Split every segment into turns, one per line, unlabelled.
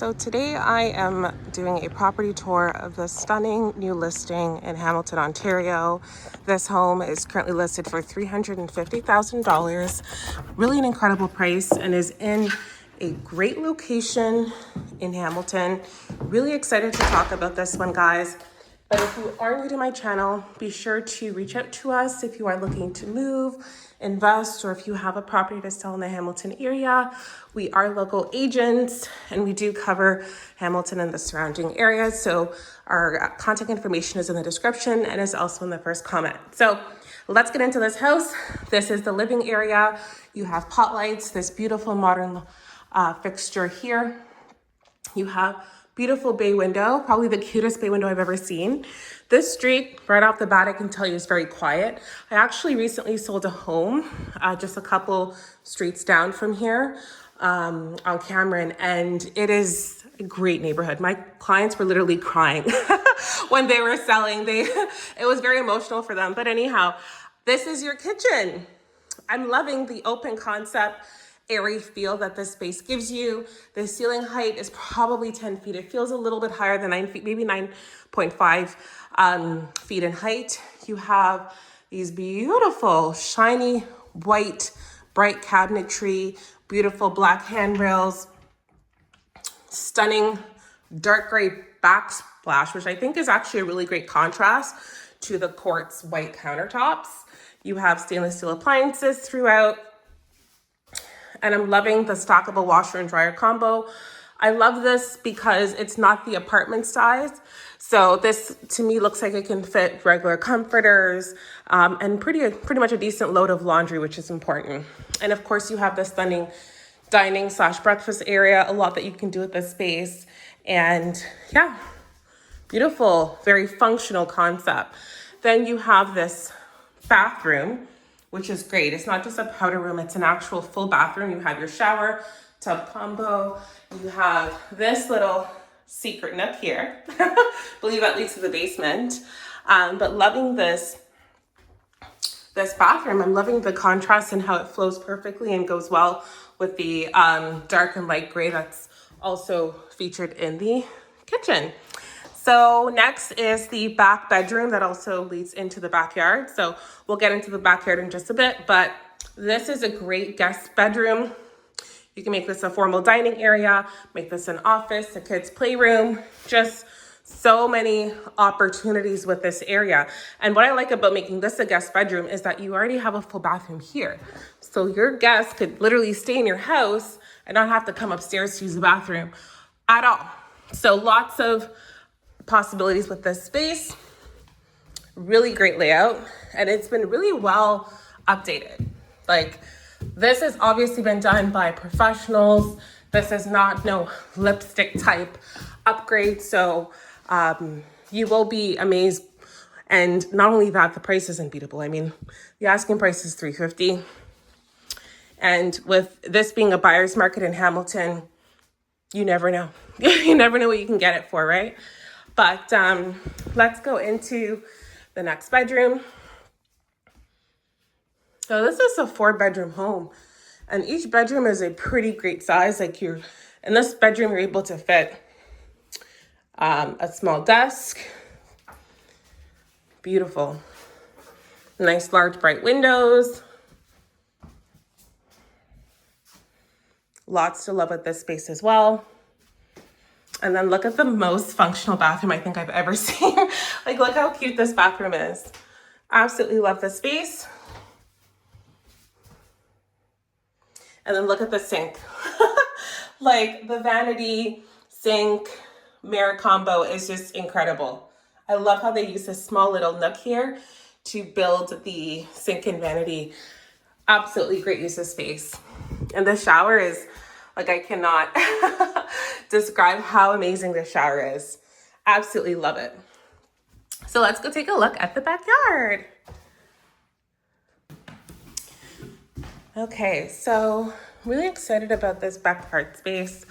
So today I am doing a property tour of the stunning new listing in Hamilton, Ontario. This home is currently listed for $350,000. Really an incredible price and is in a great location in Hamilton. Really excited to talk about this one, guys. But if you are new to my channel, be sure to reach out to us if you are looking to move, invest, or if you have a property to sell in the Hamilton area. We are local agents and we do cover Hamilton and the surrounding areas. So our contact information is in the description and is also in the first comment. So let's get into this house. This is the living area. You have pot lights, this beautiful modern fixture here. You have beautiful bay window, probably the cutest bay window I've ever seen. This street, right off the bat, I can tell you is very quiet. I actually recently sold a home just a couple streets down from here on Cameron, and it is a great neighborhood. My clients were literally crying when they were selling. It was very emotional for them. But anyhow, this is your kitchen. I'm loving the open concept airy feel that this space gives you. The ceiling height is probably 10 feet. It feels a little bit higher than 9 feet, maybe 9.5 feet in height. You have these beautiful, shiny, white, bright cabinetry, beautiful black handrails, stunning dark gray backsplash, which I think is actually a really great contrast to the quartz white countertops. You have stainless steel appliances throughout. And I'm loving the stackable washer and dryer combo. I love this because it's not the apartment size. So this to me looks like it can fit regular comforters and pretty much a decent load of laundry, which is important. And of course you have the stunning dining / breakfast area, a lot that you can do with this space. And yeah, beautiful, very functional concept. Then you have this bathroom, which is great. It's not just a powder room, it's an actual full bathroom. You have your shower, tub combo. You have this little secret nook here. Believe that leads to the basement. But loving this bathroom. I'm loving the contrast and how it flows perfectly and goes well with the dark and light gray that's also featured in the kitchen. So next is the back bedroom that also leads into the backyard. So we'll get into the backyard in just a bit, but this is a great guest bedroom. You can make this a formal dining area, make this an office, a kid's playroom, just so many opportunities with this area. And what I like about making this a guest bedroom is that you already have a full bathroom here. So your guests could literally stay in your house and not have to come upstairs to use the bathroom at all. So lots of possibilities with this space. Really great layout, and it's been really well updated. Like, this has obviously been done by professionals. This is not no lipstick type upgrade, so you will be amazed. And not only that, the price is unbeatable. I mean, the asking price is $350, and with this being a buyer's market in Hamilton, you never know. You never know what you can get it for, right? But let's go into the next bedroom. So this is a 4-bedroom home, and each bedroom is a pretty great size. Like in this bedroom, you're able to fit a small desk. Beautiful. Nice, large, bright windows. Lots to love with this space as well. And then look at the most functional bathroom I think I've ever seen. Like, look how cute this bathroom is. Absolutely love this space. And then look at the sink. Like, the vanity sink mirror combo is just incredible. I love how they use this small little nook here to build the sink and vanity. Absolutely great use of space. And the shower is, like, I cannot describe how amazing this shower is. Absolutely love it. So let's go take a look at the backyard. Okay, so really excited about this backyard space.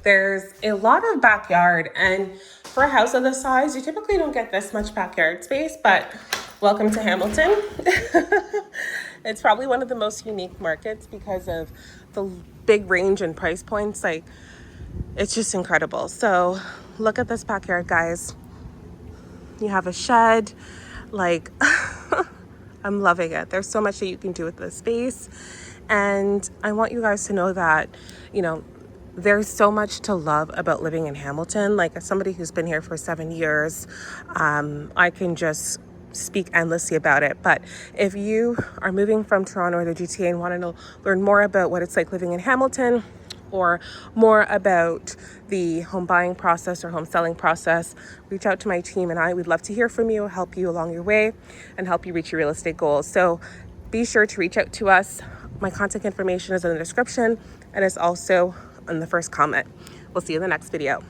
There's a lot of backyard, and for a house of this size, you typically don't get this much backyard space, but welcome to Hamilton. It's probably one of the most unique markets because of the big range in price points. Like, it's just incredible. So look at this backyard, guys. You have a shed, like I'm loving it. There's so much that you can do with this space. And I want you guys to know that, you know, there's so much to love about living in Hamilton. Like, as somebody who's been here for 7 years, I can just speak endlessly about it. But if you are moving from Toronto or the GTA and want to learn more about what it's like living in Hamilton, or more about the home buying process or home selling process, reach out to my team and I. We'd love to hear from you, help you along your way, and help you reach your real estate goals. So be sure to reach out to us. My contact information is in the description and it's also in the first comment. We'll see you in the next video.